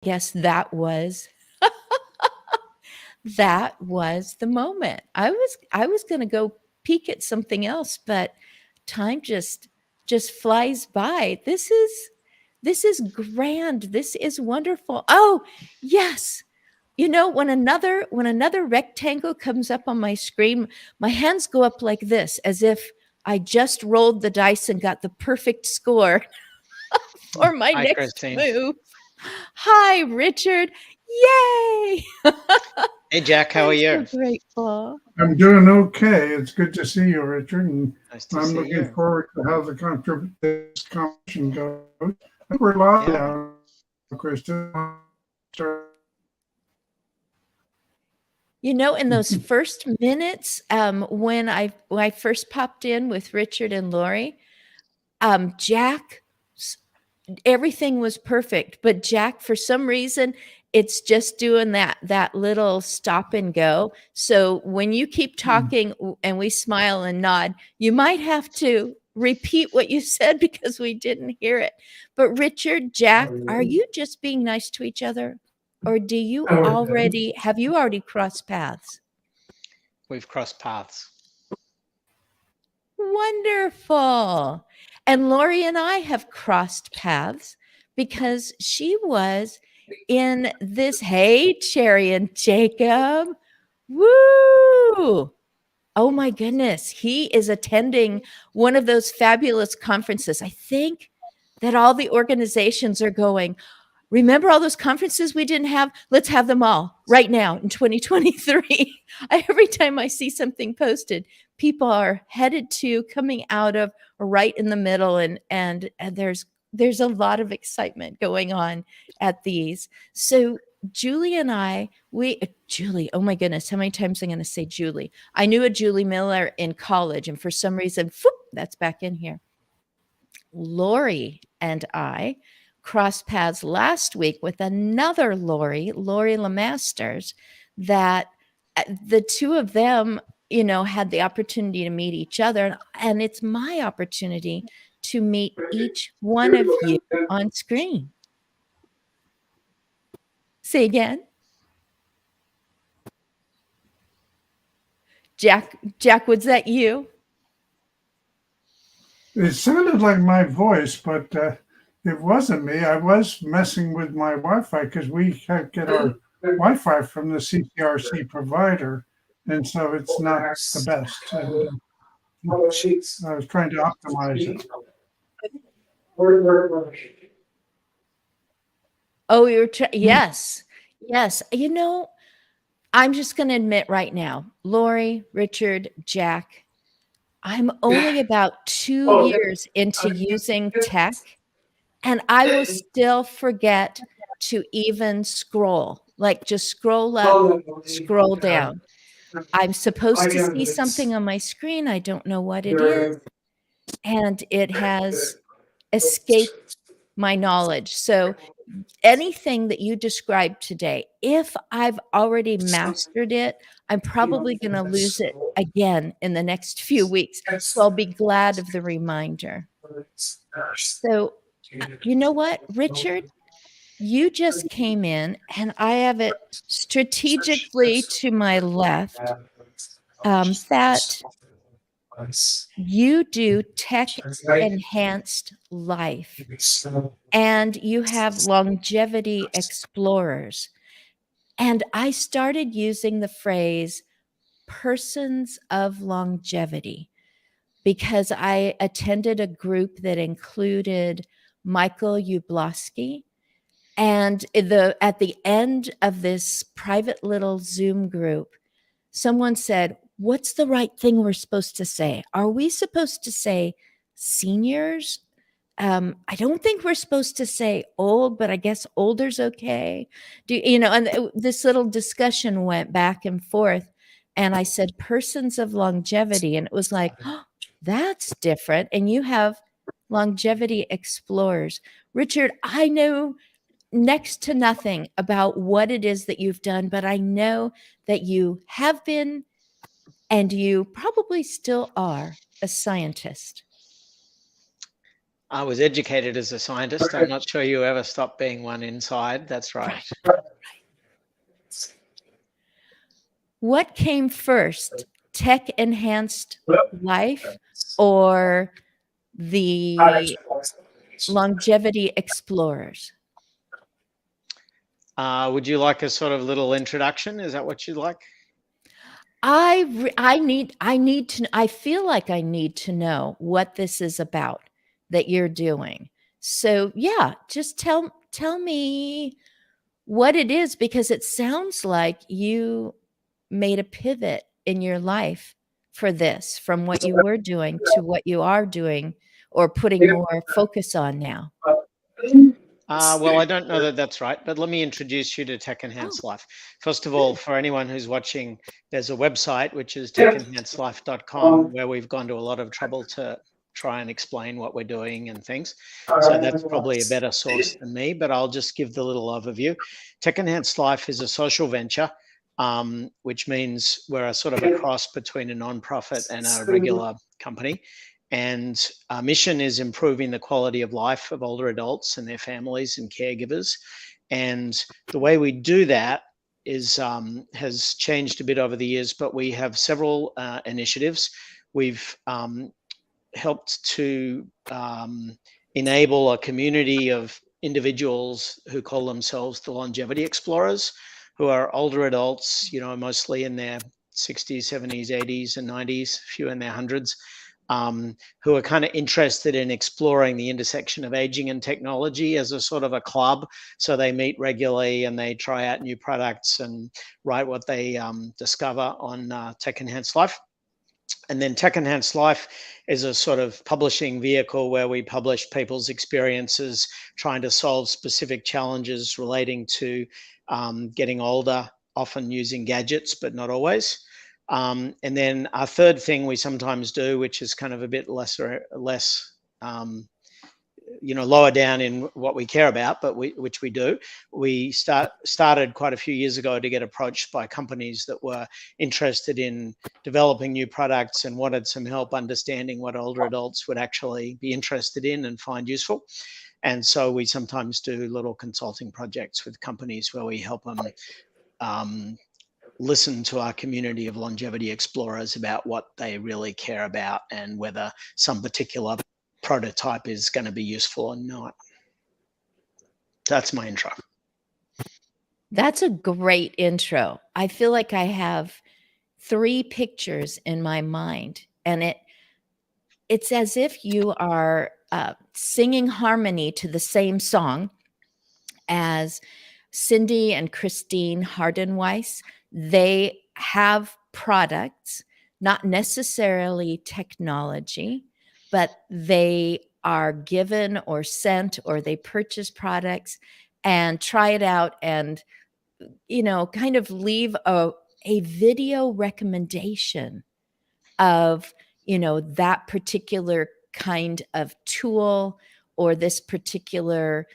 guess that was the moment. I was going to go peek at something else, but time just flies by. This is grand. This is wonderful. Oh, yes. When another rectangle comes up on my screen, my hands go up like this, as if I just rolled the dice and got the perfect score for my Hi, next Christine. move. Hi, Richard. Yay! Hey, Jack, how are I'm so you? grateful. I'm doing okay. It's good to see you, Richard, and Nice to I'm see looking you. forward to how this conversation goes. I think we're live Yeah. now, Krista. In those first minutes, when I first popped in with Richard and Lori, Jack, everything was perfect, but Jack, for some reason, it's just doing that little stop and go. So when you keep talking and we smile and nod, you might have to repeat what you said because we didn't hear it. But Richard, Jack, are you just being nice to each other? Or have you already crossed paths? We've crossed paths. Wonderful. And Lori and I have crossed paths because she was in this. Hey, Cherry and Jacob. Woo! Oh my goodness. He is attending one of those fabulous conferences. I think that all the organizations are going, remember all those conferences we didn't have? Let's have them all right now in 2023. Every time I see something posted, people are headed to, coming out of, or right in the middle, and there's a lot of excitement going on at these. So Julie and I, Julie, oh my goodness, how many times am I going to say Julie? I knew a Julie Miller in college, and for some reason, that's back in here. Lori and I crossed paths last week with another Lori LeMasters, that the two of them, had the opportunity to meet each other. And it's my opportunity to meet each one of you on screen. Say again. Jack, was that you? It sounded like my voice, but it wasn't me. I was messing with my Wi-Fi because we get our Wi-Fi from the CCRC provider, and so it's not the best. And I was trying to optimize it. Oh, yes. Yes. I'm just going to admit right now, Lori, Richard, Jack, I'm only about 2 years into using tech, and I will still forget to even scroll, like just scroll up, scroll down. I'm supposed to see something on my screen. I don't know what it is, and it has escaped my knowledge. So anything that you described today, if I've already mastered it, I'm probably going to lose it again in the next few weeks. So I'll be glad of the reminder. So, you know what, Richard? You just came in, and I have it strategically to my left, that you do tech enhanced life, and you have longevity explorers. And I started using the phrase persons of longevity because I attended a group that included Michael Ublowski. And at the end of this private little Zoom group, someone said, what's the right thing we're supposed to say? Are we supposed to say seniors? I don't think we're supposed to say old, but I guess older's okay. And this little discussion went back and forth. And I said, persons of longevity. And it was like, oh, that's different. And you have longevity explorers. Richard, I know next to nothing about what it is that you've done, but I know that you have been, and you probably still are, a scientist. I was educated as a scientist. I'm not sure you ever stopped being one inside. That's right. What came first, tech enhanced life or the longevity explorers? Would you like a sort of little introduction? Is that what you'd like? I need to, I feel like I need to know what this is about that you're doing. So yeah, just tell me what it is, because it sounds like you made a pivot in your life for this, from what you were doing to what you are doing or putting more focus on now. Well, I don't know that that's right, but let me introduce you to Tech Oh, Enhanced Life. First of all, good. for anyone who's watching, there's a website, which is techenhancedlife.com, where we've gone to a lot of trouble to try and explain what we're doing and things. So that's probably a better source than me, but I'll just give the little overview. Tech Enhanced Life is a social venture, which means we're a sort of a cross between a nonprofit and a regular company. And our mission is improving the quality of life of older adults and their families and caregivers. And the way we do that is has changed a bit over the years, but we have several initiatives. We've helped to enable a community of individuals who call themselves the longevity explorers, who are older adults, mostly in their 60s, 70s, 80s, and 90s, a few in their hundreds, who are kind of interested in exploring the intersection of aging and technology as a sort of a club. So they meet regularly and they try out new products and write what they discover on Tech Enhanced Life. And then Tech Enhanced Life is a sort of publishing vehicle where we publish people's experiences trying to solve specific challenges relating to getting older, often using gadgets, but not always. And then our third thing we sometimes do, which is kind of a bit less lower down in what we care about, but which we do. We started quite a few years ago to get approached by companies that were interested in developing new products and wanted some help understanding what older adults would actually be interested in and find useful. And so we sometimes do little consulting projects with companies where we help them listen to our community of longevity explorers about what they really care about and whether some particular prototype is going to be useful or not. That's my intro. That's a great intro. I feel like I have 3 pictures in my mind, and it's as if you are singing harmony to the same song as Cindy and Christine Hardenweiss. They have products, not necessarily technology, but they are given or sent, or they purchase products and try it out and, kind of leave a video recommendation of, that particular kind of tool or this particular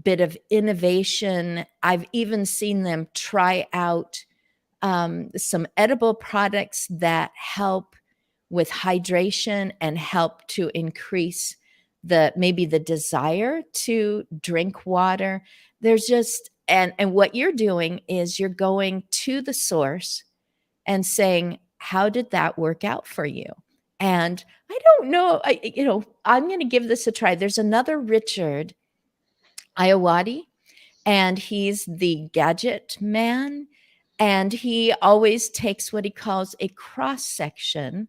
bit of innovation. I've even seen them try out some edible products that help with hydration and help to increase maybe the desire to drink water. There's just, and what you're doing is you're going to the source and saying, how did that work out for you? And I don't know, I'm going to give this a try. There's another Richard Iowati, and he's the gadget man. And he always takes what he calls a cross section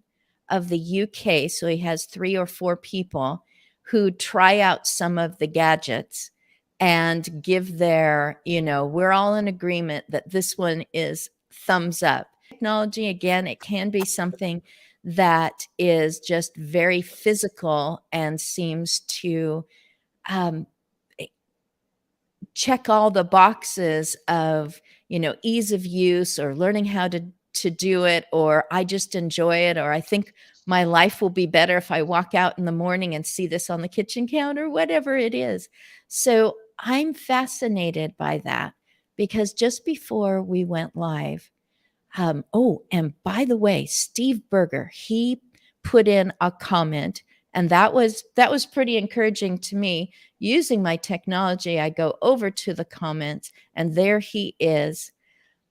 of the UK. So he has 3 or 4 people who try out some of the gadgets and give their, we're all in agreement that this one is thumbs up. Technology, again, it can be something that is just very physical and seems to check all the boxes of, ease of use or learning how to do it, or I just enjoy it, or I think my life will be better if I walk out in the morning and see this on the kitchen counter, whatever it is. So I'm fascinated by that, because just before we went live, and by the way, Steve Berger, he put in a comment, And that was pretty encouraging to me. Using my technology, I go over to the comments and there he is.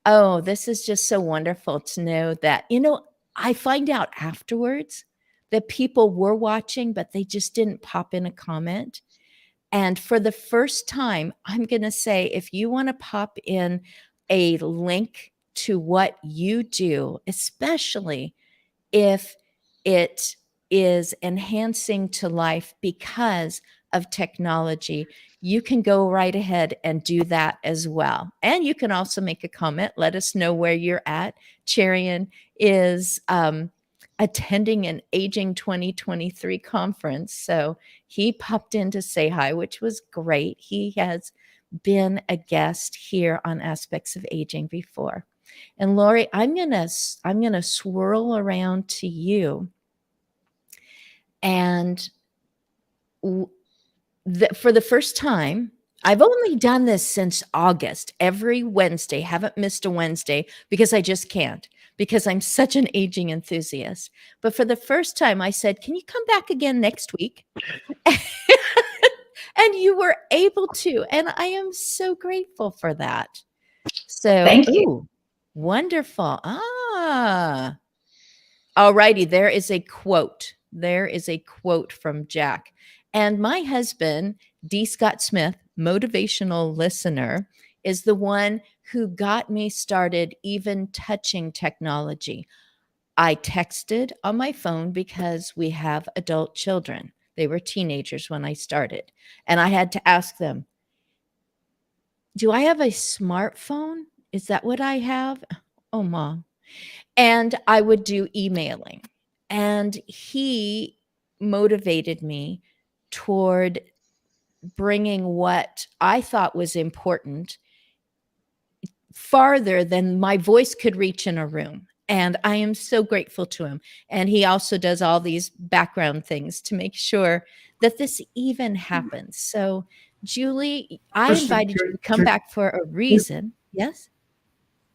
Oh, this is just so wonderful to know that, I find out afterwards that people were watching, but they just didn't pop in a comment. And for the first time, I'm going to say, if you want to pop in a link to what you do, especially if it is enhancing to life because of technology, you can go right ahead and do that as well. And you can also make a comment. Let us know where you're at. Cherian is attending an Aging 2023 conference. So he popped in to say hi, which was great. He has been a guest here on Aspects of Aging before. And Lori, I'm gonna swirl around to you, and for the first time, I've only done this since August. Every Wednesday, haven't missed a Wednesday because I just can't, because I'm such an aging enthusiast. But for the first time, I said, "Can you come back again next week?" And you were able to, and I am so grateful for that. So, Thank you. ooh, wonderful. All righty. There is a quote. There is a quote from Jack. And my husband, D. Scott Smith, motivational listener, is the one who got me started even touching technology. I texted on my phone because we have adult children. They were teenagers when I started. And I had to ask them, do I have a smartphone? Is that what I have? Oh, Mom. And I would do emailing. And he motivated me toward bringing what I thought was important farther than my voice could reach in a room. And I am so grateful to him. And he also does all these background things to make sure that this even happens. So, Julie, I invited you to come back for a reason. Yes?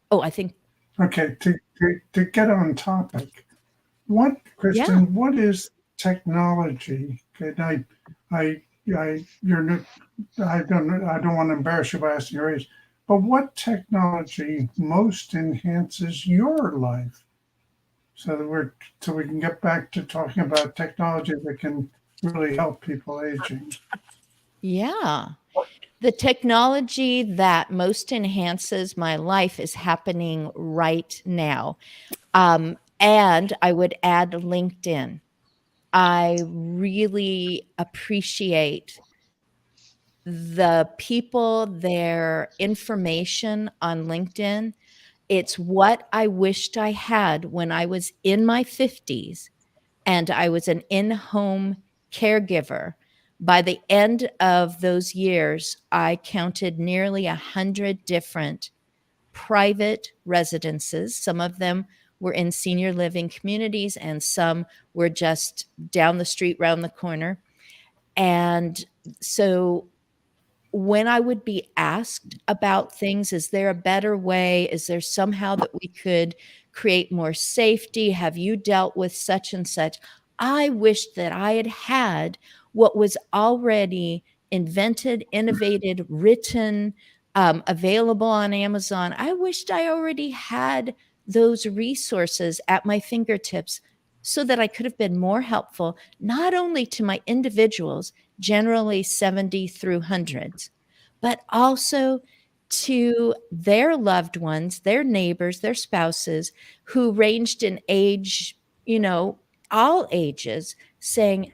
Oh, I think. Okay, to get on topic, Kristen, what is technology? Okay, you're not, I don't want to embarrass you by asking your age, but what technology most enhances your life? So we can get back to talking about technology that can really help people aging. Yeah. The technology that most enhances my life is happening right now. And I would add LinkedIn. I really appreciate the people, their information on LinkedIn. It's what I wished I had when I was in my 50s and I was an in-home caregiver. By the end of those years, I counted nearly 100 different private residences. Some of them were in senior living communities, and some were just down the street, round the corner. And so when I would be asked about things, is there a better way? Is there somehow that we could create more safety? Have you dealt with such and such? I wished that I had had what was already invented, innovated, written, available on Amazon. I wished I already had those resources at my fingertips so that I could have been more helpful, not only to my individuals, generally 70 through hundreds, but also to their loved ones, their neighbors, their spouses who ranged in age, all ages, saying,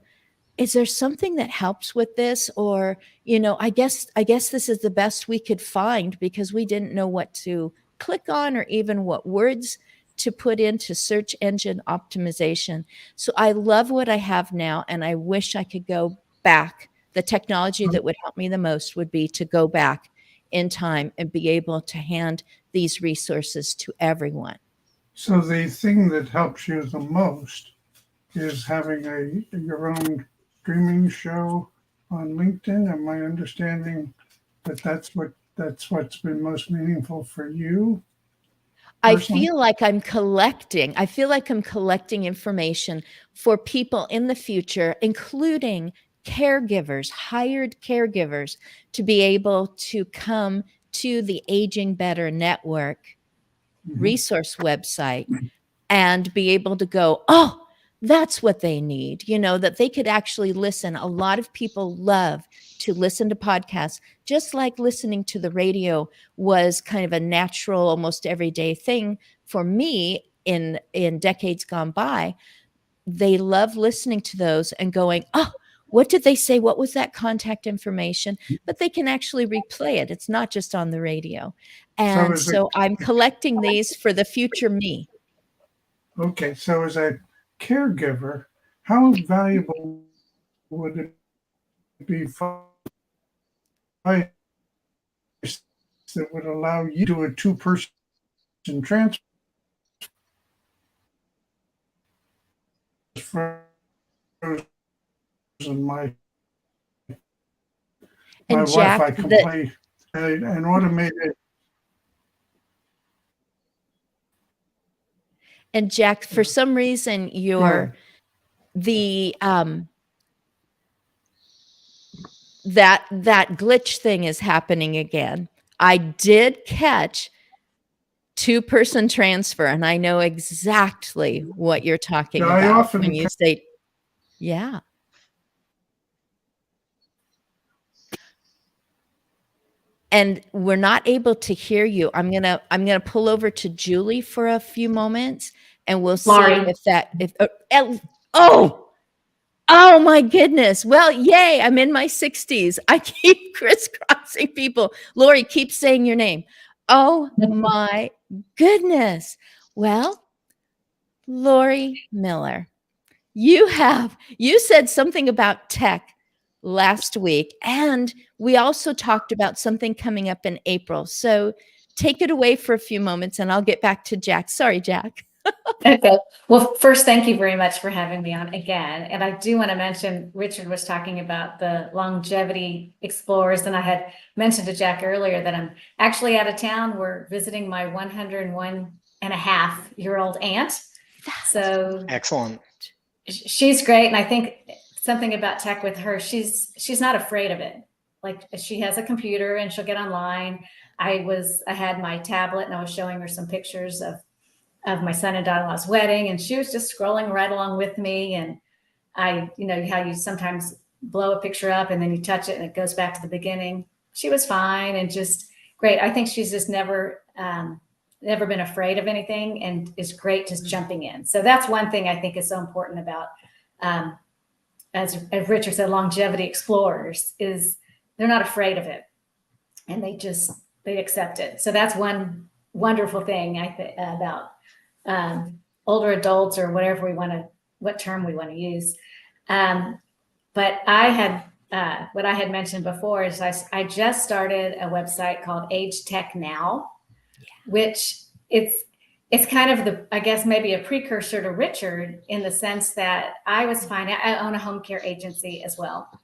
is there something that helps with this? Or, I guess this is the best we could find because we didn't know what to click on or even what words to put into search engine optimization. So I love what I have now, and I wish I could go back. The technology that would help me the most would be to go back in time and be able to hand these resources to everyone. So the thing that helps you the most is having your own streaming show on LinkedIn. Am I understanding that that's what's been most meaningful for you? I personally? feel like I'm collecting. I feel like I'm collecting information for people in the future, including caregivers, hired caregivers, to be able to come to the Aging Better Network resource website and be able to go, oh, that's what they need, that they could actually listen. A lot of people love to listen to podcasts, just like listening to the radio was kind of a natural, almost everyday thing for me in decades gone by. They love listening to those and going, oh, what did they say? What was that contact information? But they can actually replay it. It's not just on the radio. So And is it so I'm collecting these for the future me. okay? So as a caregiver, how valuable would it be for advice that would allow you to do a two-person transfer and my And Wi-Fi Jack, the complete and automate it? and Jack, for some reason, Go ahead. the that glitch thing is happening again. I did catch two-person transfer, and I know exactly what you're talking Yeah, I about when often you say, yeah. And we're not able to hear you. I'm gonna pull over to Julie for a few moments, and we'll see Laurie. Oh my goodness. Well, yay, I'm in my 60s. I keep crisscrossing people. Lori, keep saying your name. Oh my goodness. Well, Lori Miller, you said something about tech last week, and we also talked about something coming up in April. So take it away for a few moments and I'll get back to Jack. Sorry, Jack. Okay. Well, first, thank you very much for having me on again. And I do want to mention, Richard was talking about the longevity explorers, and I had mentioned to Jack earlier that I'm actually out of town. We're visiting my 101.5-year-old aunt. So Excellent. she's great. And I think something about tech with her, she's not afraid of it. Like, she has a computer and she'll get online. I had my tablet and I was showing her some pictures of my son and daughter-in-law's wedding, and she was just scrolling right along with me. And how you sometimes blow a picture up and then you touch it and it goes back to the beginning. She was fine and just great. I think she's just never been afraid of anything and is great just jumping in. So that's one thing I think is so important about, as Richard said, longevity explorers, is they're not afraid of it and they accept it. So that's one wonderful thing I think about older adults, or what term we want to use. But I had, what I had mentioned before is I just started a website called Age Tech Now, which it's kind of I guess maybe a precursor to Richard, in the sense that I own a home care agency as well.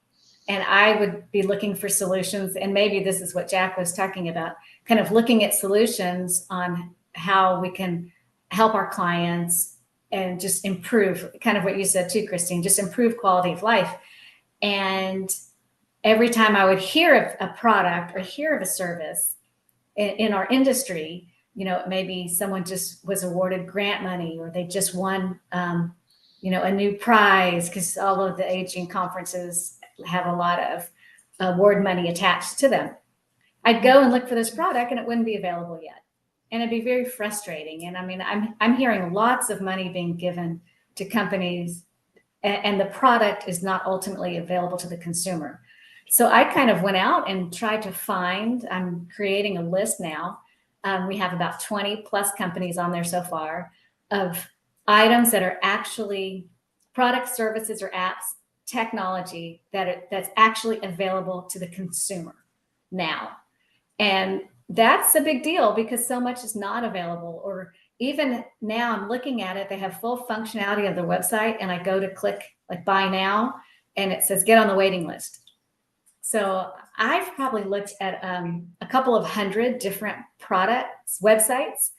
And I would be looking for solutions. And maybe this is what Jack was talking about, kind of looking at solutions on how we can help our clients and just improve, kind of what you said too, Christine, just improve quality of life. And every time I would hear of a product or hear of a service in our industry, maybe someone just was awarded grant money, or they just won, a new prize, because all of the aging conferences have a lot of award money attached to them. I'd go and look for this product and it wouldn't be available yet. And it'd be very frustrating. And I mean, I'm hearing lots of money being given to companies, and the product is not ultimately available to the consumer. So I kind of went out and tried to I'm creating a list now. We have about 20 plus companies on there so far, of items that are actually products, services, or apps, technology that's actually available to the consumer now. And that's a big deal, because so much is not available. Or even now I'm looking at it, they have full functionality of their website, and I go to click like buy now and it says get on the waiting list. So I've probably looked at a couple of hundred different products, websites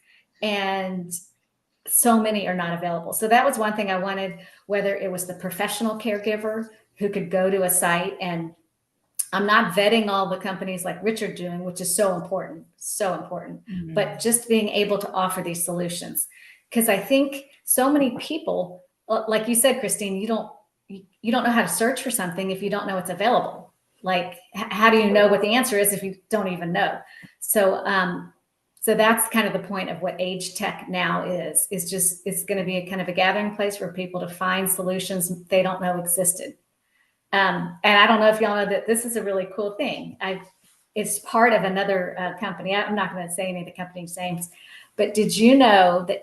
and so many are not available. So that was one thing I wanted, whether it was the professional caregiver who could go to a site, and I'm not vetting all the companies like Richard doing, which is so important, but just being able to offer these solutions. Because I think so many people, like you said, Christine, you don't know how to search for something if you don't know it's available. Like, how do you know what the answer is if you don't even know? So, so that's kind of the point of what age tech now is just, it's going to be a kind of a gathering place for people to find solutions they don't know existed. And I don't know if y'all know that this is a really cool thing. It's part of another company. I'm not going to say any of the company's names, but did you know that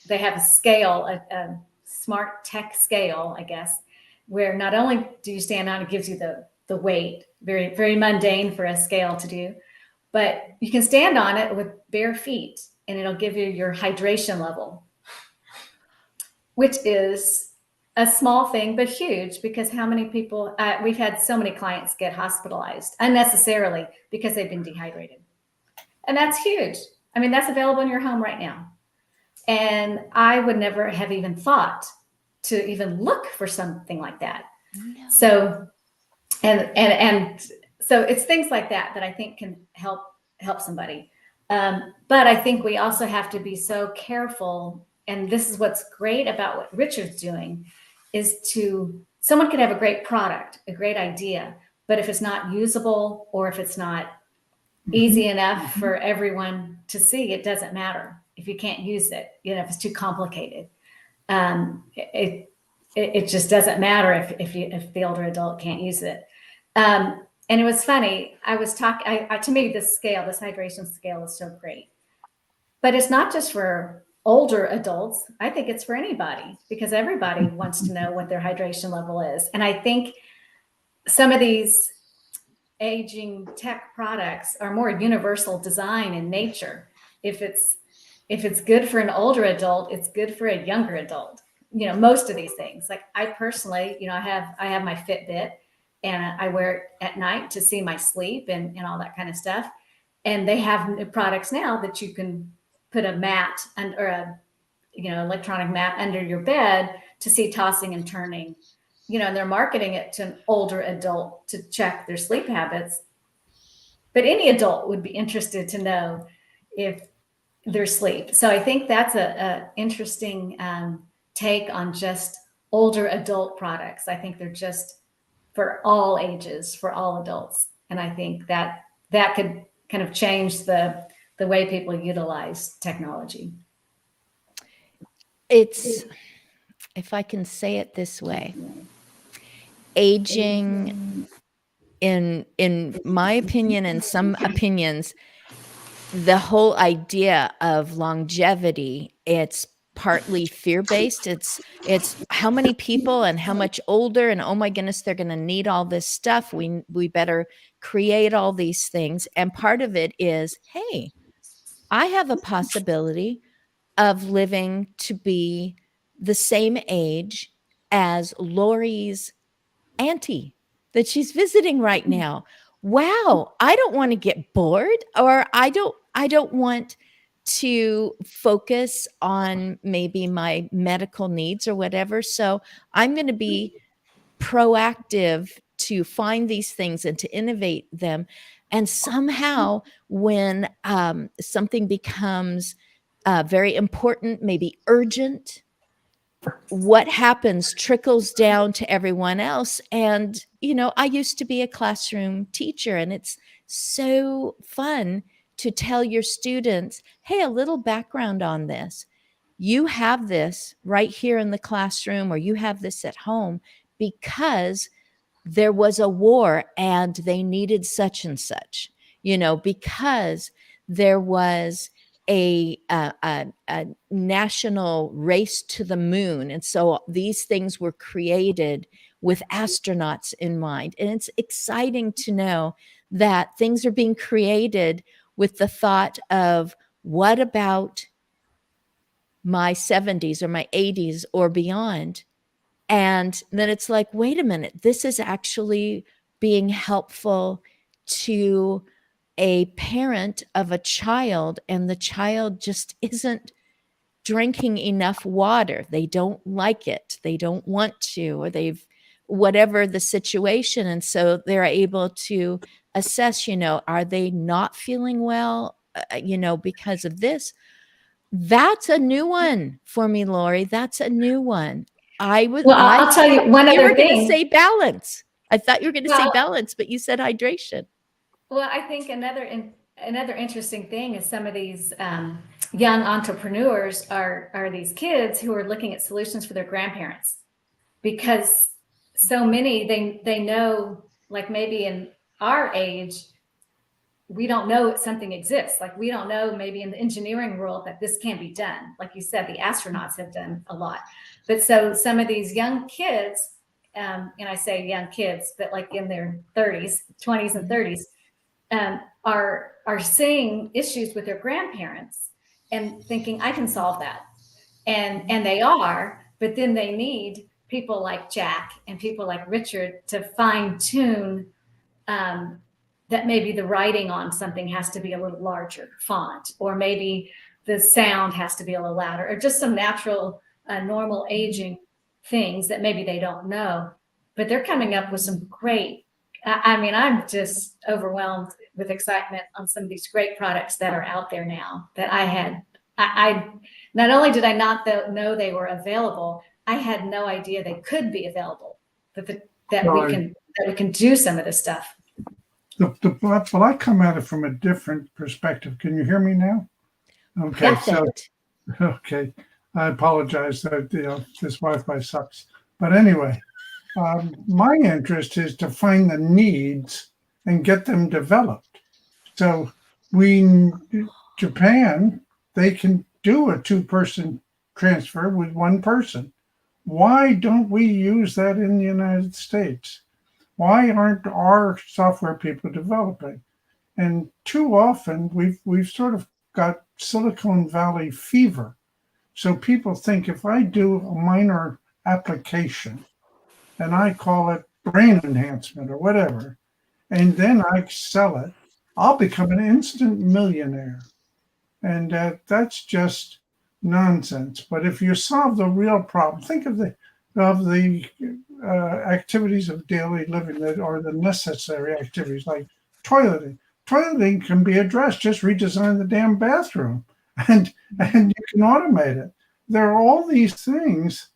they have a scale, a smart tech scale, I guess, where not only do you stand on, it gives you the weight, very, very mundane for a scale to do, but you can stand on it with bare feet and it'll give you your hydration level, which is a small thing, but huge, because how many people, we've had so many clients get hospitalized unnecessarily because they've been dehydrated. And that's huge. I mean, that's available in your home right now. And I would never have even thought to even look for something like that. No. So, and so it's things like that I think can help somebody. But I think we also have to be so careful. And this is what's great about what Richard's doing, is someone could have a great product, a great idea, but if it's not usable or if it's not easy enough for everyone to see, it doesn't matter. If you can't use it, if it's too complicated, it just doesn't matter if the older adult can't use it. And it was funny. I was talking, to me, this hydration scale is so great, but it's not just for older adults. I think it's for anybody, because everybody wants to know what their hydration level is. And I think some of these aging tech products are more universal design in nature. If it's good for an older adult, it's good for a younger adult. Most of these things. Like, I personally, I have my Fitbit, and I wear it at night to see my sleep and all that kind of stuff. And they have products now that you can put a mat or a electronic mat under your bed to see tossing and turning, and they're marketing it to an older adult to check their sleep habits. But any adult would be interested to know if their sleep. So I think that's a interesting take on just older adult products. I think they're just for all ages, for all adults. And I think that could kind of change the way people utilize technology. It's, if I can say it this way, aging, in my opinion and some opinions, the whole idea of longevity, it's partly fear-based. It's how many people and how much older, and oh my goodness, they're going to need all this stuff. We better create all these things. And part of it is, hey, I have a possibility of living to be the same age as Lori's auntie that she's visiting right now. Wow, I don't want to get bored, or I don't want to focus on maybe my medical needs or whatever. So I'm going to be proactive to find these things and to innovate them. And somehow when something becomes very important, maybe urgent, what happens trickles down to everyone else. And, I used to be a classroom teacher, and it's so fun to tell your students, hey, a little background on this. You have this right here in the classroom, or you have this at home because there was a war and they needed such and such, because there was a national race to the moon. And so these things were created with astronauts in mind. And it's exciting to know that things are being created with the thought of, what about my 70s or my 80s or beyond? And then it's like, wait a minute, this is actually being helpful to a parent of a child and the child just isn't drinking enough water. They don't like it. They don't want to, or they've whatever the situation. And so they're able to assess, are they not feeling well, because of this? That's a new one for me, Lori. That's a new one. Well, I'll tell you one you were other going to thing. say balance. I thought you were going to say Well- balance, but you said hydration. Well, I think another interesting thing is some of these young entrepreneurs are these kids who are looking at solutions for their grandparents, because so many they know, like maybe in our age, we don't know something exists. Like we don't know maybe in the engineering world that this can be done. Like you said, the astronauts have done a lot. But so some of these young kids, and I say young kids, but like in their 30s, 20s and 30s, are seeing issues with their grandparents and thinking, I can solve that. And they are, but then they need people like Jack and people like Richard to fine tune that maybe the writing on something has to be a little larger font, or maybe the sound has to be a little louder, or just some natural, normal aging things that maybe they don't know. But they're coming up with some great, I mean, I'm just overwhelmed with excitement on some of these great products that are out there now that I not only did I not know they were available, I had no idea they could be available, that we can do some of this stuff. Well, I come at it from a different perspective. Can you hear me now? Okay, okay. I apologize that this Wi-Fi sucks. But anyway, my interest is to find the needs and get them developed. So Japan, they can do a 2-person transfer with 1 person. Why don't we use that in the United States? Why aren't our software people developing? And too often we've sort of got Silicon Valley fever. So people think if I do a minor application and I call it brain enhancement or whatever, and then I sell it, I'll become an instant millionaire. And that's just nonsense. But if you solve the real problem, think of the activities of daily living that are the necessary activities, like toileting. Toileting can be addressed. Just redesign the damn bathroom, and you can automate it. There are all these things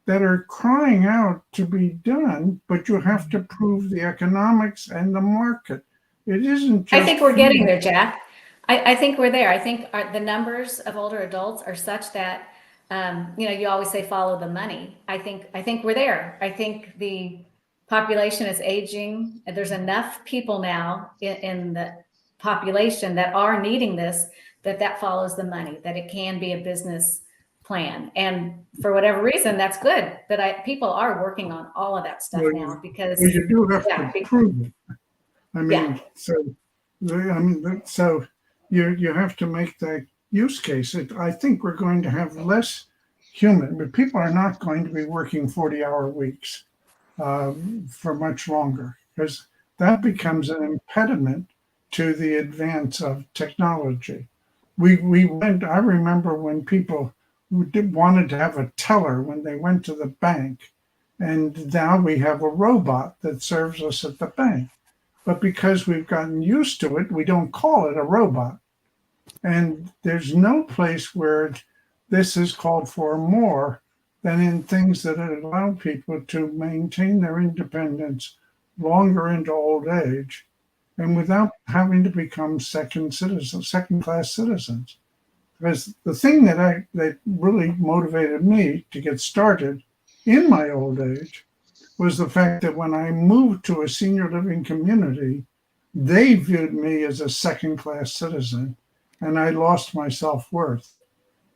that are crying out to be done, but you have to prove the economics and the market. It isn't just. I think we're getting there, Jack. I think we're there. I think the numbers of older adults are such that, you always say follow the money. I think we're there. I think the population is aging. There's enough people now in the population that are needing this, that follows the money, that it can be a business plan. And for whatever reason, that's good. But people are working on all of that stuff now, because you do have to prove it. I mean, so you have to make that use case. I think we're going to have less human, but people are not going to be working 40-hour weeks for much longer, because that becomes an impediment to the advance of technology. I remember when people wanted to have a teller when they went to the bank, and now we have a robot that serves us at the bank. But because we've gotten used to it, we don't call it a robot. And there's no place where this is called for more than in things that allow people to maintain their independence longer into old age, and without having to become second-class citizens. Because the thing that really motivated me to get started in my old age was the fact that when I moved to a senior living community, they viewed me as a second-class citizen, and I lost my self-worth.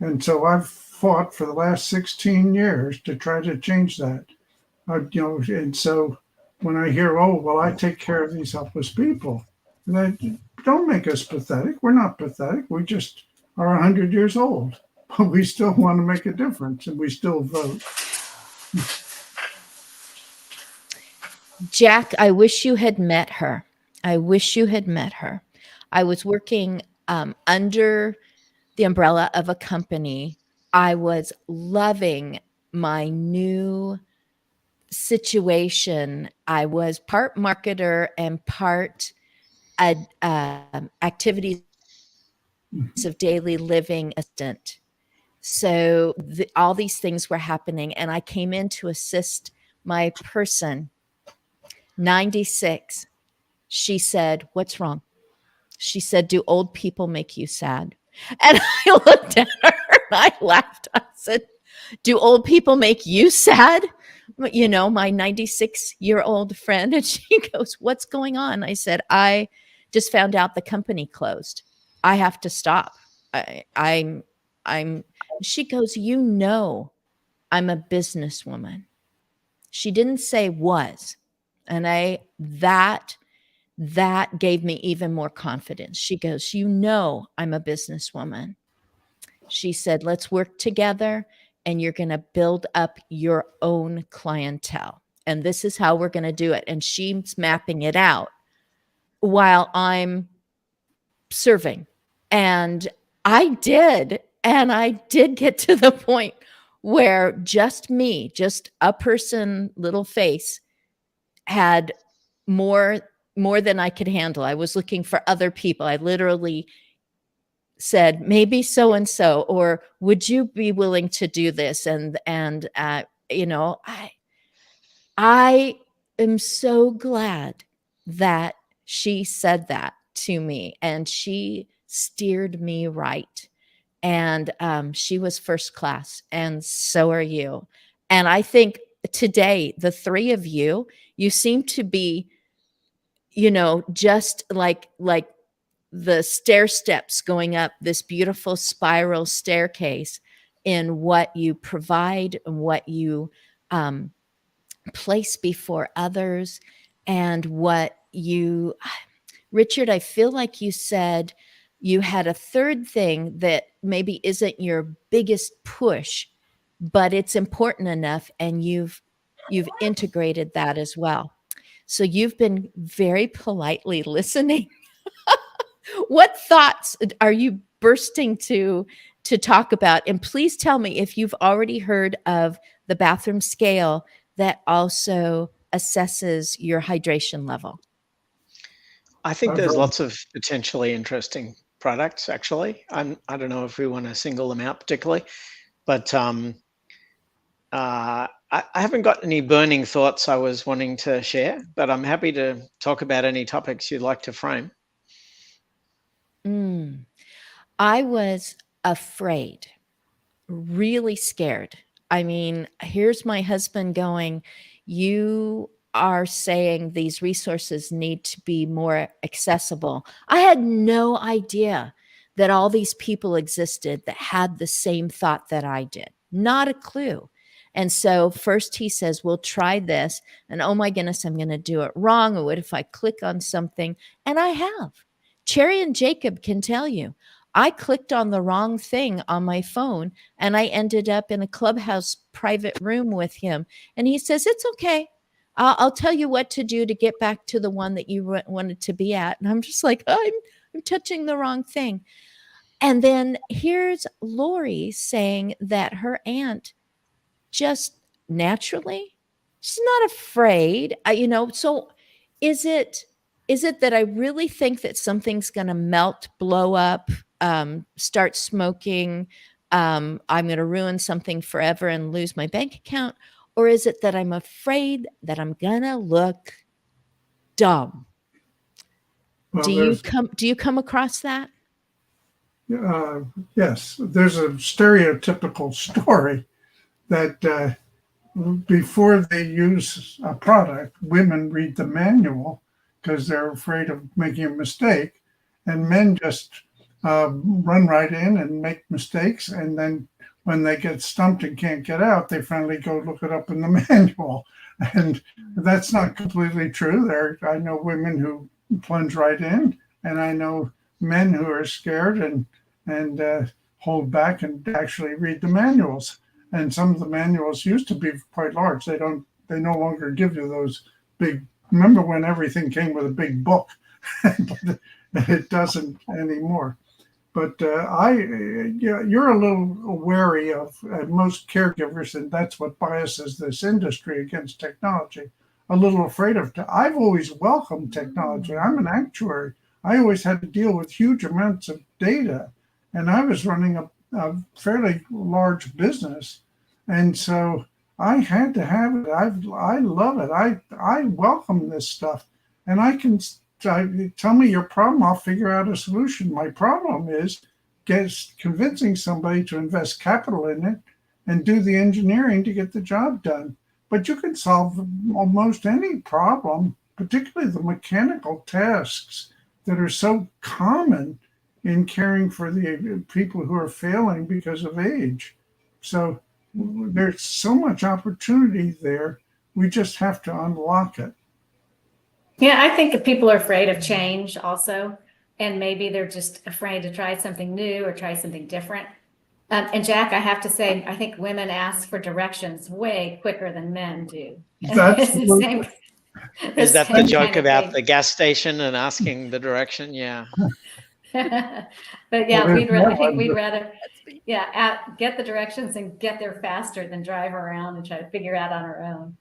And so I've fought for the last 16 years to try to change that. And so when I hear, oh, well, I take care of these helpless people, don't make us pathetic. We're not pathetic. We just are 100 years old, but we still want to make a difference, and we still vote. Jack, I wish you had met her. I was working under the umbrella of a company. I was loving my new situation. I was part marketer and part activities of daily living assistant. So all these things were happening, and I came in to assist my person, 96. She said, "What's wrong?" She said, "Do old people make you sad?" And I looked at her and I laughed. I said, "Do old people make you sad?" You know, my 96-year-old friend. And she goes, "What's going on?" I said, "I just found out the company closed. I have to stop. I'm, she goes, "You know, I'm a businesswoman." She didn't say was. And that gave me even more confidence. She goes, "You know, I'm a businesswoman." She said, "Let's work together and you're going to build up your own clientele. And this is how we're going to do it." And she's mapping it out while I'm serving. And I did. And I did get to the point where just me, just a person, little face, had more than I could handle. I was looking for other people. I literally said, "Maybe so and so, or would you be willing to do this?" And you know, I am so glad that she said that to me, and she steered me right. And she was first class, and so are you. And I think today, the three of you, you seem to be, you know, just like the stair steps going up this beautiful spiral staircase in what you provide and what you place before others, and what you, Richard, I feel like you said you had a third thing that maybe isn't your biggest push, but it's important enough, and you've integrated that as well. So you've been very politely listening. What thoughts are you bursting to talk about? And please tell me if you've already heard of the bathroom scale that also assesses your hydration level. I think there's lots of potentially interesting products, actually. I don't know if we want to single them out particularly, but I haven't got any burning thoughts I was wanting to share, but I'm happy to talk about any topics you'd like to frame. I was afraid, really scared. I mean, here's my husband going, "You are saying these resources need to be more accessible." I had no idea that all these people existed that had the same thought that I did. Not a clue. And so first he says, "We'll try this." And oh my goodness, I'm going to do it wrong. Or what if I click on something? And I have. Cherry and Jacob can tell you, I clicked on the wrong thing on my phone, and I ended up in a Clubhouse private room with him. And he says, "It's okay. I'll tell you what to do to get back to the one that you wanted to be at." And I'm just like, I'm touching the wrong thing. And then here's Lori saying that her aunt just naturally, she's not afraid. You know, so is it that I really think that something's going to melt, blow up, start smoking, I'm going to ruin something forever and lose my bank account? Or is it that I'm afraid that I'm going to look dumb? Well, Do you come across that? yes, there's a stereotypical story that before they use a product, women read the manual because they're afraid of making a mistake, and men just run right in and make mistakes. And then when they get stumped and can't get out, they finally go look it up in the manual. And that's not completely true. I know women who plunge right in, and I know men who are scared and hold back and actually read the manuals. And some of the manuals used to be quite large. They no longer give you those big. Remember when everything came with a big book? It doesn't anymore. But you're a little wary of most caregivers, and that's what biases this industry against technology. A little afraid of. I've always welcomed technology. I'm an actuary. I always had to deal with huge amounts of data, and I was running a fairly large business, and so I had to have it. I love it. I welcome this stuff, and I can tell me your problem. I'll figure out a solution. My problem is convincing somebody to invest capital in it and do the engineering to get the job done. But you can solve almost any problem, particularly the mechanical tasks that are so common in caring for the people who are failing because of age. So there's so much opportunity there. We just have to unlock it. Yeah, I think that people are afraid of change also, and maybe they're just afraid to try something new or try something different. And Jack, I have to say, I think women ask for directions way quicker than men do. That's Is that the joke kind of about thing. the gas station and asking the direction? Yeah. But yeah, I think we'd rather, get the directions and get there faster than drive around and try to figure out on our own.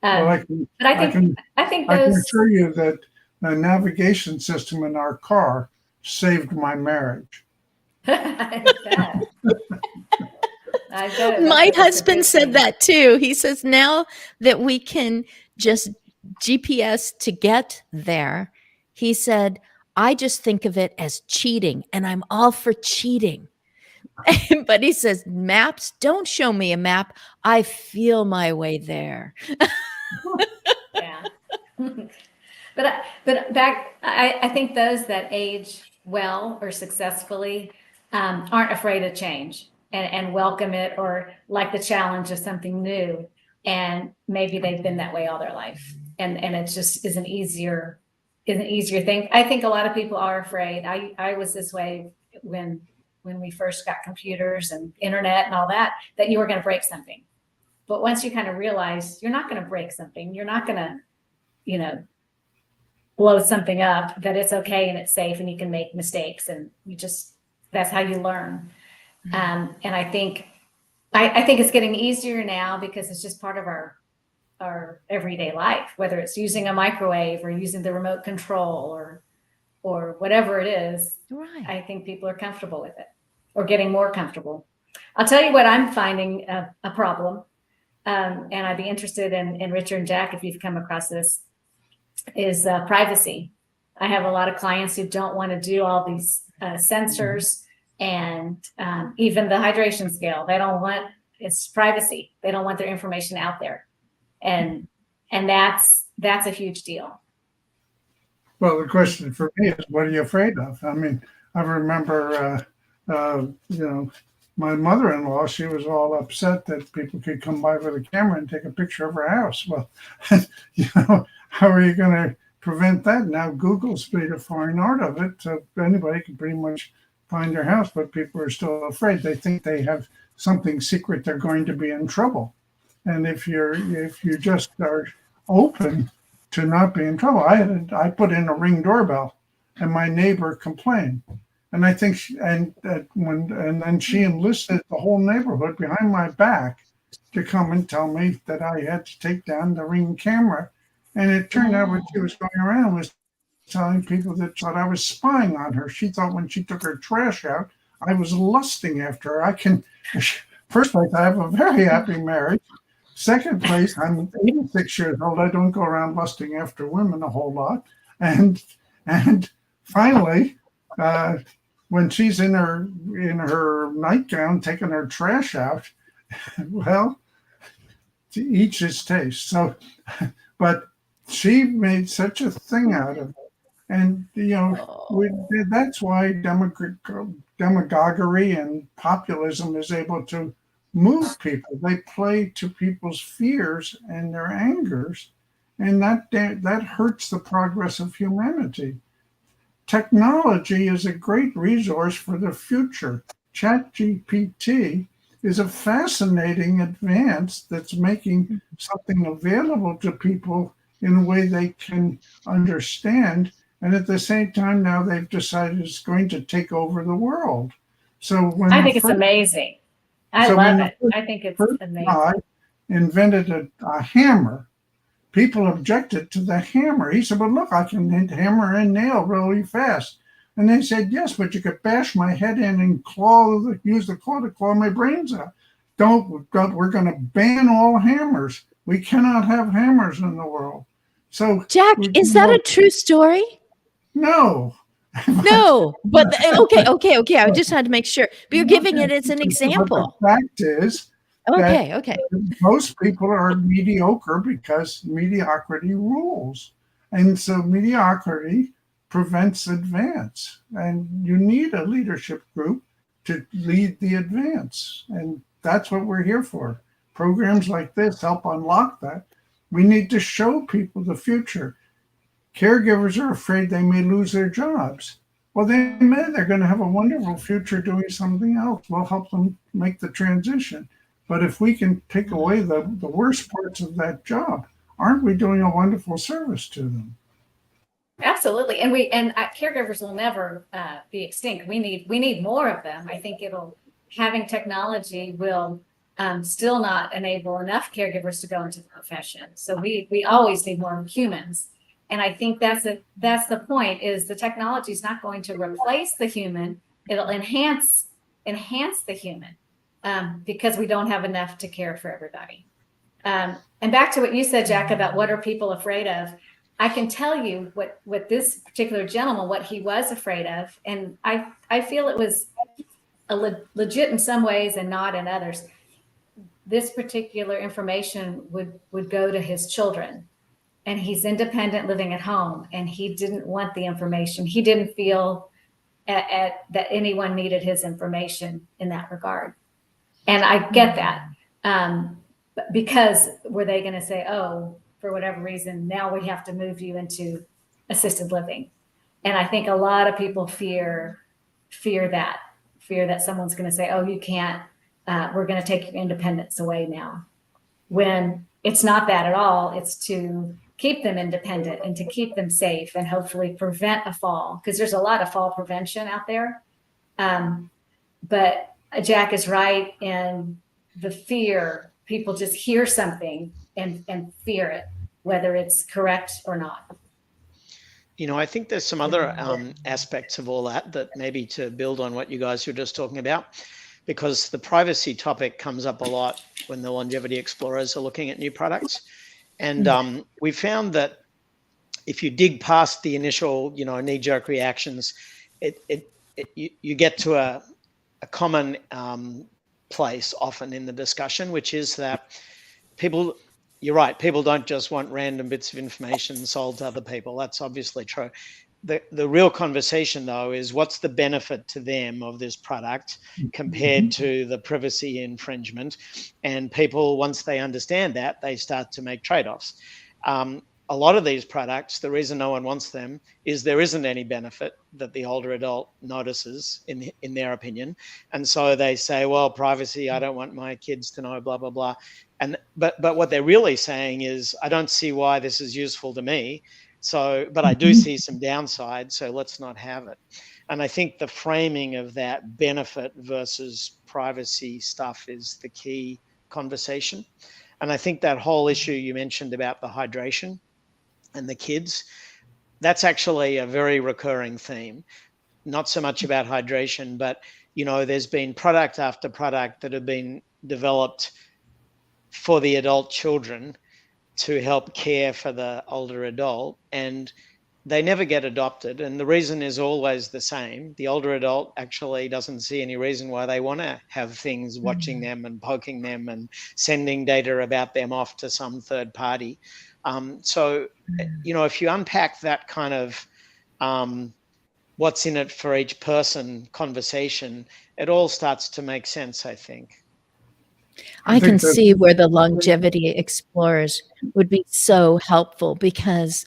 Well, But I think I can those. assure you that the navigation system in our car saved my marriage. I bet. My husband said that too. He says now that we can just GPS to get there, he said, I just think of it as cheating, and I'm all for cheating. But he says, maps, don't show me a map. I feel my way there. Yeah. But back, I think those that age well or successfully aren't afraid of change and welcome it or like the challenge of something new. And maybe they've been that way all their life. And it just is an easier thing. I think a lot of people are afraid. I was this way when we first got computers and internet and all that you were going to break something. But once you kind of realize you're not going to break something, you're not going to, blow something up, that it's okay and it's safe and you can make mistakes and that's how you learn. And I think it's getting easier now because it's just part of our everyday life, whether it's using a microwave or using the remote control or whatever it is. Right. I think people are comfortable with it or getting more comfortable. I'll tell you what I'm finding a problem. And I'd be interested in Richard and Jack, if you've come across this, is privacy. I have a lot of clients who don't want to do all these sensors and even the hydration scale. It's privacy. They don't want their information out there. And that's a huge deal. Well, the question for me is, what are you afraid of? I mean, I remember, my mother-in-law, she was all upset that people could come by with a camera and take a picture of her house. Well, how are you going to prevent that? Now Google's made a fine art of it, so anybody can pretty much find their house, but people are still afraid. They think they have something secret, they're going to be in trouble. And if you just are open to not be in trouble, I put in a Ring doorbell, and my neighbor complained. And I think, and then she enlisted the whole neighborhood behind my back to come and tell me that I had to take down the Ring camera. And it turned out what she was going around was telling people that thought I was spying on her. She thought when she took her trash out, I was lusting after her. First place, I have a very happy marriage. Second place, I'm 86 years old. I don't go around lusting after women a whole lot. And finally, when she's in her nightgown taking her trash out, well, to each his taste. So, but she made such a thing out of it, and that's why demagoguery and populism is able to move people. They play to people's fears and their angers, and that hurts the progress of humanity. Technology is a great resource for the future. ChatGPT is a fascinating advance that's making something available to people in a way they can understand And at the same time, now they've decided it's going to take over the world. So when I the think it's first, amazing. I so love when the it. I think it's first amazing. guy invented a hammer, people objected to the hammer. He said, "Well, look, I can hammer and nail really fast." And they said, "Yes, but you could bash my head in and use the claw to claw my brains out. We're going to ban all hammers. We cannot have hammers in the world." So, Jack, is that a true story? no. No, but okay. I just had to make sure. But you're giving it as an But example. the fact is that Okay. most people are mediocre because mediocrity rules. And so mediocrity prevents advance. And you need a leadership group to lead the advance. And that's what we're here for. Programs like this help unlock that. We need to show people the future. Caregivers are afraid they may lose their jobs. Well, they're going to have a wonderful future doing something else. We'll help them make the transition. But if we can take away the worst parts of that job, aren't we doing a wonderful service to them? Absolutely, and caregivers will never be extinct. We need more of them. I think having technology will still not enable enough caregivers to go into the profession. So we always need more humans. And I think that's the point, is the technology is not going to replace the human. It'll enhance the human, because we don't have enough to care for everybody. And back to what you said, Jack, about what are people afraid of. I can tell you what this particular gentleman, what he was afraid of. And I feel it was legit in some ways and not in others. This particular information would go to his children. And he's independent, living at home, and he didn't want the information. He didn't feel that anyone needed his information in that regard. And I get that, because were they going to say, "Oh, for whatever reason, now we have to move you into assisted living"? And I think a lot of people fear that someone's going to say, "Oh, you can't. We're going to take your independence away now." When it's not that at all. It's to keep them independent and to keep them safe and hopefully prevent a fall, because there's a lot of fall prevention out there. But Jack is right in the fear. People just hear something and fear it, whether it's correct or not. I think there's some other aspects of all that maybe to build on what you guys were just talking about, because the privacy topic comes up a lot when the longevity explorers are looking at new products. And we found that if you dig past the initial, knee-jerk reactions, you get to a common place often in the discussion, which is that you're right, people don't just want random bits of information sold to other people. That's obviously true. The real conversation, though, is what's the benefit to them of this product compared to the privacy infringement? And people, once they understand that, they start to make trade-offs. A lot of these products, the reason no one wants them is there isn't any benefit that the older adult notices in their opinion. And so they say, well, privacy, I don't want my kids to know, blah, blah, blah. But what they're really saying is, I don't see why this is useful to me. But I do see some downside, so let's not have it. And I think the framing of that benefit versus privacy stuff is the key conversation. And I think that whole issue you mentioned about the hydration and the kids, that's actually a very recurring theme. Not so much about hydration, but, there's been product after product that have been developed for the adult children to help care for the older adult, and they never get adopted. And the reason is always the same. The older adult actually doesn't see any reason why they want to have things watching them and poking them and sending data about them off to some third party. So, if you unpack that kind of what's in it for each person conversation, it all starts to make sense, I think. I can see where the longevity explorers would be so helpful, because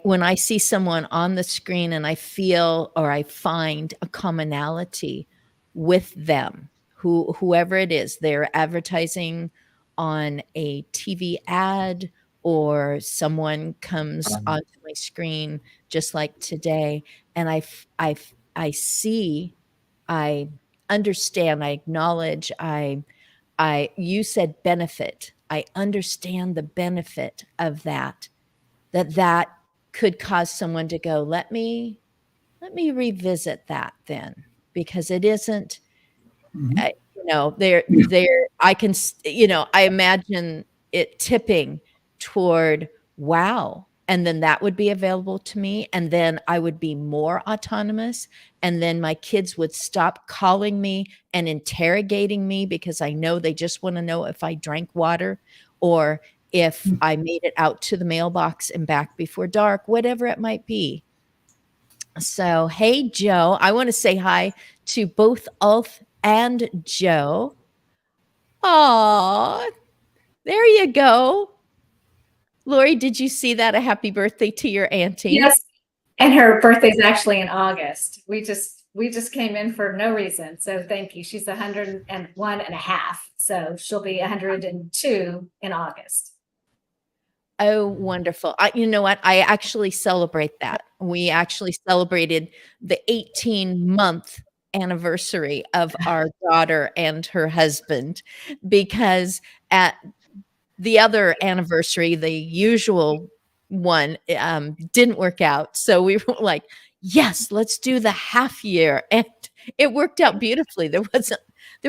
when I see someone on the screen and I feel or I find a commonality with them, whoever it is, they're advertising on a TV ad or someone comes onto my screen just like today, and I see, I understand, I acknowledge, you said benefit. I understand the benefit of that could cause someone to go, let me revisit that then, because it isn't, Mhm. there, I can, I imagine it tipping toward, wow. And then that would be available to me. And then I would be more autonomous. And then my kids would stop calling me and interrogating me, because I know they just want to know if I drank water, or if I made it out to the mailbox and back before dark, whatever it might be. So, hey, Joe, I want to say hi to both Ulf and Joe. Aw, there you go. Lori, did you see that? A happy birthday to your auntie. Yes. And her birthday's actually in August. We just came in for no reason. So thank you. She's 101 and a half. So she'll be 102 in August. Oh, wonderful. You know what? I actually celebrate that. We actually celebrated the 18-month anniversary of our daughter and her husband, because at the other anniversary, the usual one, didn't work out. So we were like, yes, let's do the half year. And it worked out beautifully. There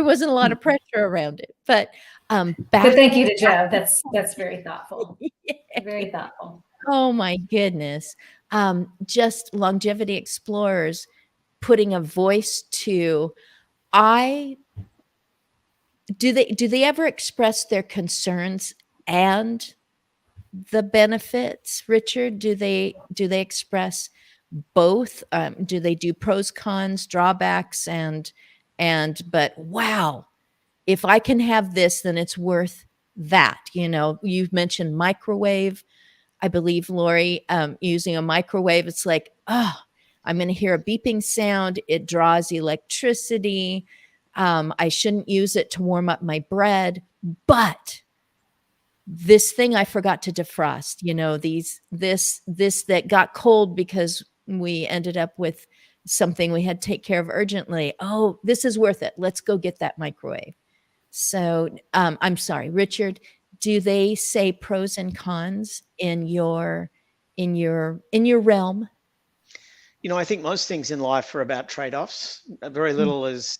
wasn't a lot of pressure around it. But But back. thank you to Joe. That's very thoughtful. Very thoughtful. Oh my goodness. Just Longevity Explorers putting a voice to, do they ever express their concerns and the benefits, Richard? Do they express both? Do they do pros, cons, drawbacks, but wow, if I can have this, then it's worth that. You've mentioned microwave. I believe, Lori, using a microwave, it's like, oh, I'm going to hear a beeping sound. It draws electricity. I shouldn't use it to warm up my bread, but this thing I forgot to defrost, this that got cold because we ended up with something we had to take care of urgently. Oh, this is worth it. Let's go get that microwave. So I'm sorry, Richard, do they say pros and cons in your realm? I think most things in life are about trade-offs. Very little is,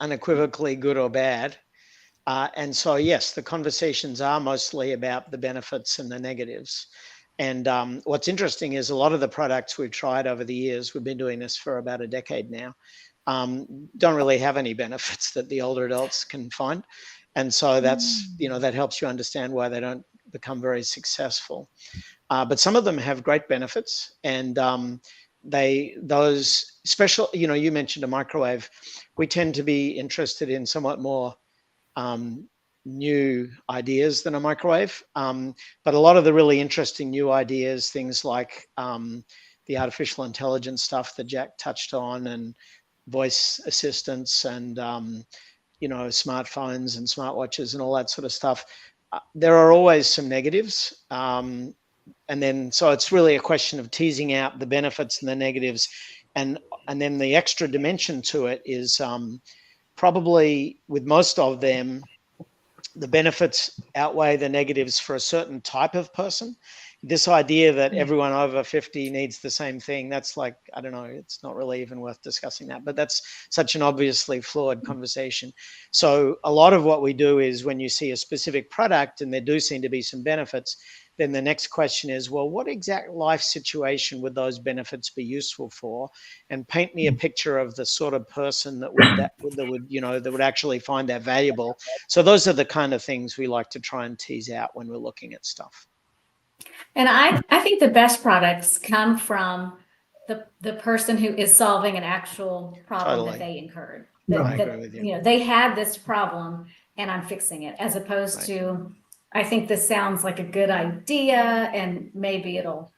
unequivocally good or bad. And so, yes, the conversations are mostly about the benefits and the negatives. And what's interesting is a lot of the products we've tried over the years, we've been doing this for about a decade now, don't really have any benefits that the older adults can find. And so that's, that helps you understand why they don't become very successful. But some of them have great benefits, and those special, you mentioned a microwave. We tend to be interested in somewhat more new ideas than a microwave. But a lot of the really interesting new ideas, things like the artificial intelligence stuff that Jack touched on, and voice assistants, and smartphones and smartwatches and all that sort of stuff, there are always some negatives. And then, so it's really a question of teasing out the benefits and the negatives. And then the extra dimension to it is probably, with most of them, the benefits outweigh the negatives for a certain type of person. This idea that everyone over 50 needs the same thing, that's like, I don't know, it's not really even worth discussing that, but that's such an obviously flawed conversation. So a lot of what we do is, when you see a specific product and there do seem to be some benefits, then the next question is, well, what exact life situation would those benefits be useful for? And paint me a picture of the sort of person that would actually find that valuable. So those are the kind of things we like to try and tease out when we're looking at stuff. And I think the best products come from the person who is solving an actual problem that they incurred. I agree with you. They had this problem and I'm fixing it, as opposed to, I think this sounds like a good idea and maybe it'll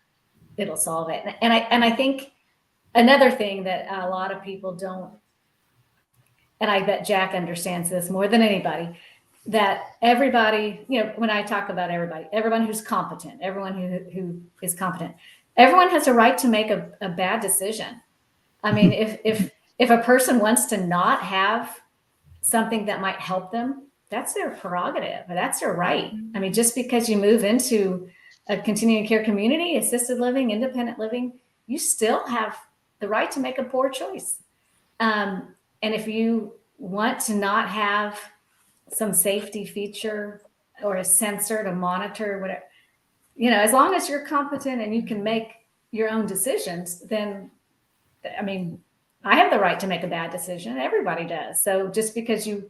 solve it. And I think another thing that a lot of people don't, and I bet Jack understands this more than anybody, that everybody, when I talk about everybody, everyone who's competent, everyone who is competent, everyone has a right to make a bad decision. I mean, if a person wants to not have something that might help them, that's their prerogative. That's their right. I mean, just because you move into a continuing care community, assisted living, independent living, you still have the right to make a poor choice. And if you want to not have some safety feature or a sensor to monitor whatever, as long as you're competent and you can make your own decisions, then, I mean, I have the right to make a bad decision. Everybody does. So just because you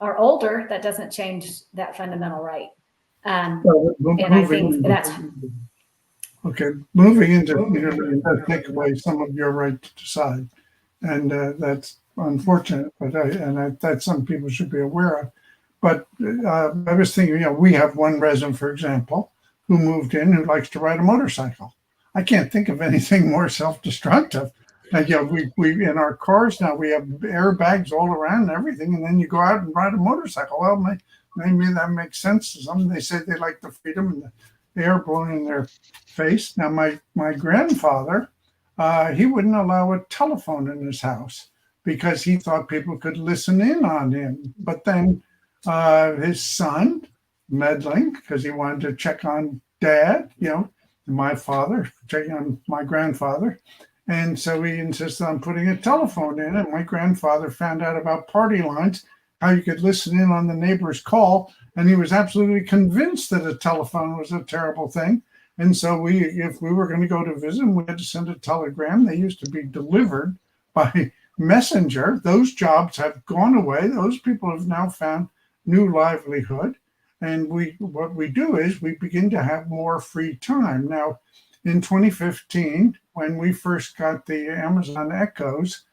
are older, that doesn't change that fundamental right. And I think that's okay. Moving into community does take away some of your right to decide, and that's unfortunate. But that's something people should be aware of. But I was thinking, we have one resident, for example, who moved in who likes to ride a motorcycle. I can't think of anything more self-destructive. And we in our cars now we have airbags all around and everything, and then you go out and ride a motorcycle. Well, maybe that makes sense to some. They say they like the freedom and the air blowing in their face. Now, my grandfather, he wouldn't allow a telephone in his house because he thought people could listen in on him. But then his son, meddling, because he wanted to check on dad, my father, checking on my grandfather. And so he insisted on putting a telephone in. And my grandfather found out about party lines, how you could listen in on the neighbor's call. And he was absolutely convinced that a telephone was a terrible thing. And so if we were going to go to visit him, we had to send a telegram. They used to be delivered by messenger. Those jobs have gone away. Those people have now found new livelihood. And what we do is we begin to have more free time. Now, in 2015, when we first got the Amazon Echoes,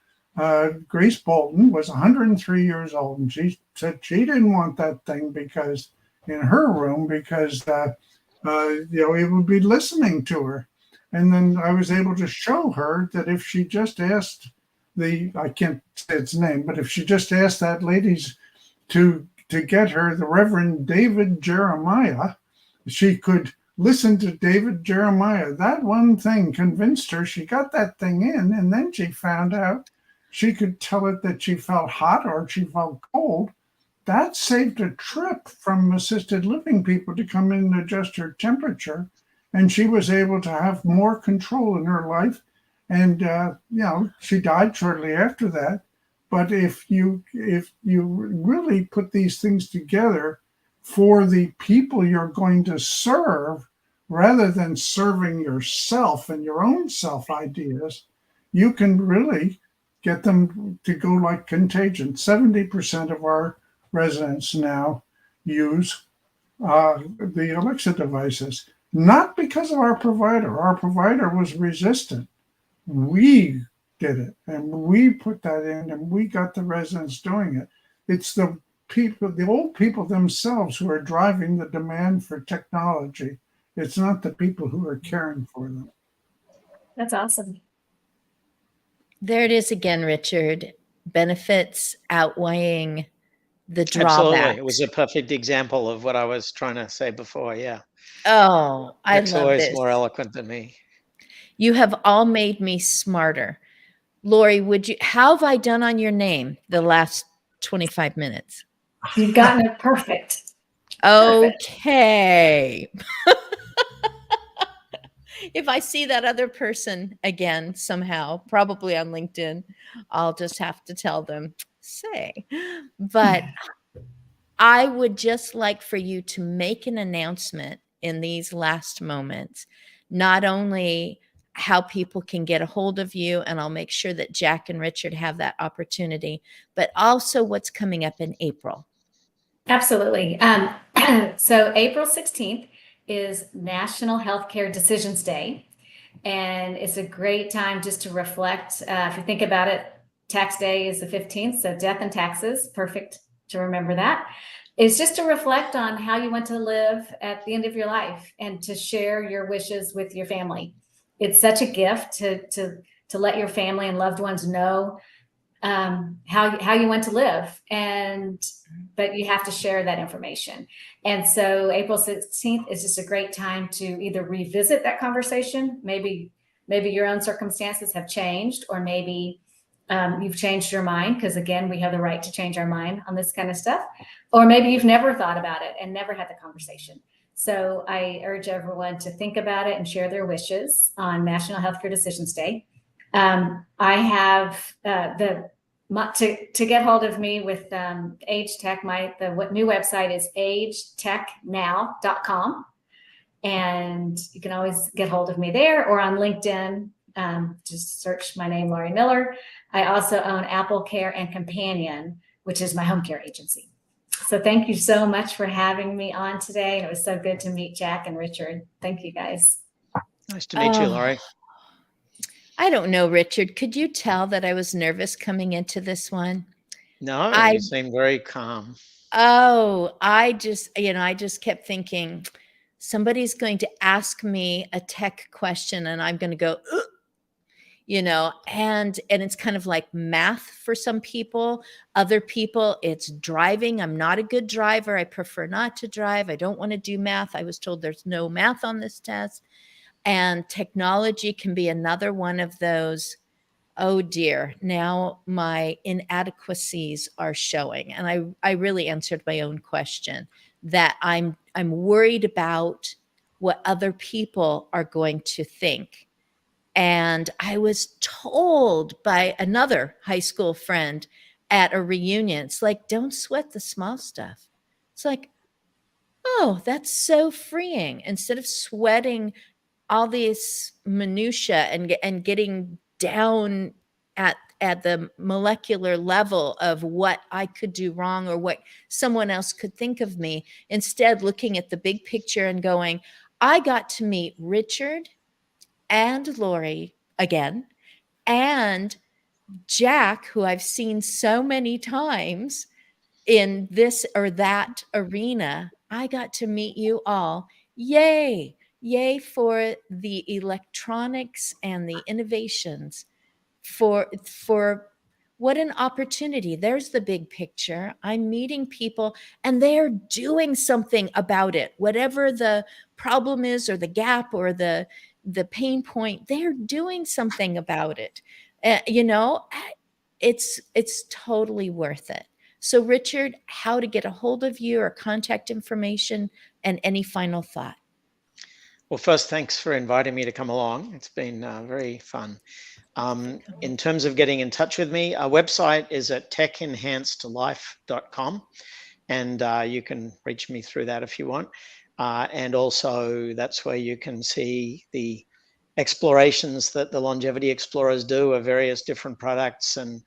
Grace Bolton was 103 years old, and she said she didn't want that thing because in her room because it would be listening to her. And then I was able to show her that if she just asked I can't say its name, but if she just asked that ladies to get her the Reverend David Jeremiah, she could listen to David Jeremiah. That one thing convinced her. She got that thing in, and then she found out she could tell it that she felt hot or she felt cold. That saved a trip from assisted living people to come in and adjust her temperature. And she was able to have more control in her life. And, she died shortly after that. But if you really put these things together for the people you're going to serve, rather than serving yourself and your own self ideas, you can really get them to go like contagion. 70% of our residents now use the Alexa devices, not because of our provider. Our provider was resistant. We did it, and we put that in, and we got the residents doing it. It's the old people themselves who are driving the demand for technology. It's not the people who are caring for them. That's awesome. There it is again, Richard. Benefits outweighing the drawbacks. Absolutely. It was a perfect example of what I was trying to say before. Yeah. Oh, I It's love always this. more eloquent than me. You have all made me smarter. Lori, how have I done on your name the last 25 minutes? You've gotten it perfect. Okay. If I see that other person again somehow, probably on LinkedIn, I'll just have to tell them, say. But I would just like for you to make an announcement in these last moments, not only how people can get a hold of you, and I'll make sure that Jack and Richard have that opportunity, but also what's coming up in April. Absolutely. So April 16th is National Healthcare Decisions Day. And it's a great time just to reflect. If you think about it, tax day is the 15th. So death and taxes, perfect to remember that. It's just to reflect on how you want to live at the end of your life and to share your wishes with your family. It's such a gift to let your family and loved ones know how you want to live. And but you have to share that information. And so April 16th is just a great time to either revisit that conversation. Maybe your own circumstances have changed, or maybe you've changed your mind, because again, we have the right to change our mind on this kind of stuff. Or maybe you've never thought about it and never had the conversation. So I urge everyone to think about it and share their wishes on National Healthcare Decisions Day. I have to get hold of me with Age Tech. The new website is agetechnow.com, and you can always get hold of me there, or on LinkedIn. Just search my name, Laurie Miller. I also own Apple Care and Companion, which is my home care agency. So thank you so much for having me on today. And it was so good to meet Jack and Richard. Thank you, guys. Nice to meet you, Laurie. I don't know, Richard. Could you tell that I was nervous coming into this one? No, you seem very calm. Oh, I just kept thinking somebody's going to ask me a tech question and I'm going to go, ugh, and it's kind of like math for some people. Other people, it's driving. I'm not a good driver. I prefer not to drive. I don't want to do math. I was told there's no math on this test. And technology can be another one of those. Oh dear, now my inadequacies are showing. And I really answered my own question, that I'm worried about what other people are going to think. And I was told by another high school friend at a reunion, it's like, don't sweat the small stuff. It's like, oh, that's so freeing. Instead of sweating all these minutia and getting down at the molecular level of what I could do wrong or what someone else could think of me, instead looking at the big picture and going, I got to meet Richard and Laurie again, and Jack, who I've seen so many times in this or that arena. I got to meet you all. Yay! Yay for the electronics and the innovations. For what an opportunity. There's the big picture. I'm meeting people and they're doing something about it. Whatever the problem is or the gap or the pain point, they're doing something about it. It's totally worth it. So Richard, how to get a hold of you or contact information, and any final thought? Well, first, thanks for inviting me to come along. It's been very fun. In terms of getting in touch with me, our website is at techenhancedlife.com, and you can reach me through that if you want. And also that's where you can see the explorations that the Longevity Explorers do of various different products, and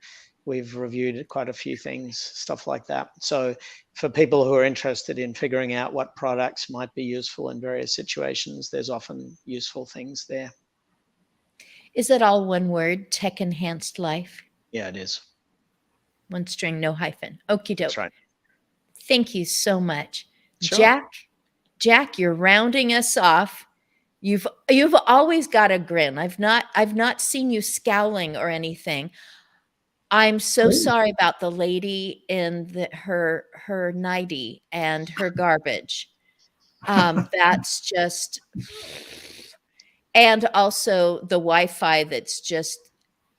we've reviewed quite a few things, stuff like that. So for people who are interested in figuring out what products might be useful in various situations, there's often useful things there. Is it all one word, Tech Enhanced Life? Yeah, it is. One string, no hyphen. Okie doke. That's right. Thank you so much. Sure. Jack, you're rounding us off. You've always got a grin. I've not seen you scowling or anything. I'm so sorry about the lady in her nightie and her garbage. That's just, and also the Wi-Fi that's just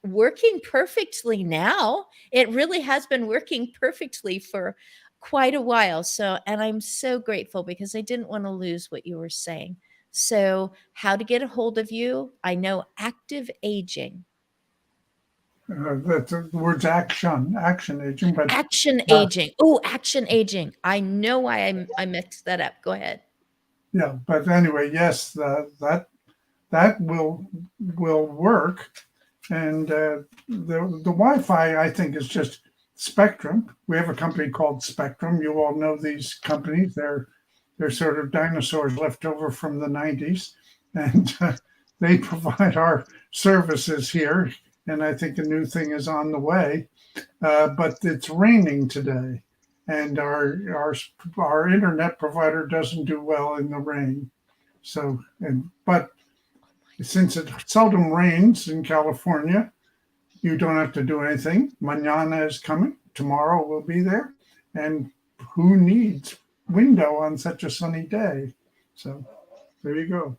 working perfectly now. It really has been working perfectly for quite a while. So, and I'm so grateful because I didn't want to lose what you were saying. So how to get a hold of you? I know active aging. The word's action aging, but Action aging. Oh, action aging. I know why I mixed that up. Go ahead. Yeah, but anyway, yes, that will work, and the Wi-Fi, I think, is just Spectrum. We have a company called Spectrum. You all know these companies. They're sort of dinosaurs left over from the 90s, and they provide our services here. And I think a new thing is on the way, but it's raining today, and our internet provider doesn't do well in the rain. So, but since it seldom rains in California, you don't have to do anything. Mañana is coming. Tomorrow we'll be there, and who needs window on such a sunny day? So there you go.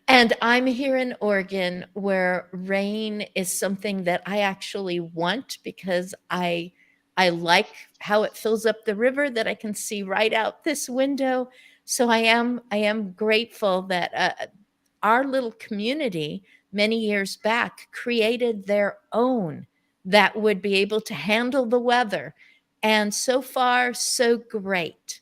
And I'm here in Oregon where rain is something that I actually want because I like how it fills up the river that I can see right out this window. So I am grateful that our little community many years back created their own that would be able to handle the weather. And so far, so great.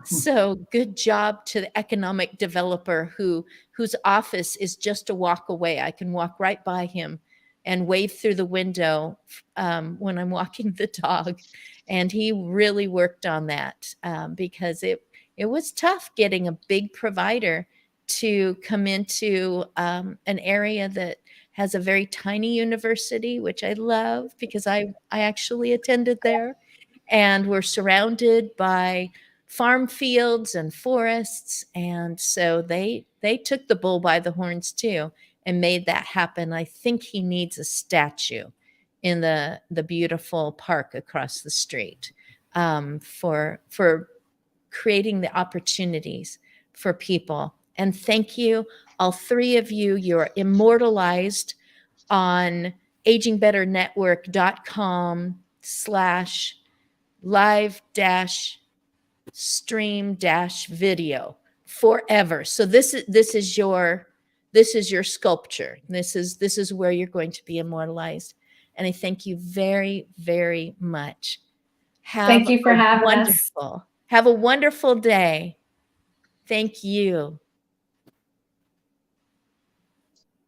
So good job to the economic developer whose office is just a walk away. I can walk right by him and wave through the window when I'm walking the dog. And he really worked on that because it was tough getting a big provider to come into an area that has a very tiny university, which I love because I actually attended there, and we're surrounded by farm fields and forests, and so they took the bull by the horns too and made that happen. I think he needs a statue in the beautiful park across the street for creating the opportunities for people. And thank you, all three of you. You're immortalized on agingbetter.com/live-stream-video forever. So this is your sculpture. This is where you're going to be immortalized. And I thank you very, very much. Thank you for having us. Have a wonderful day. Thank you.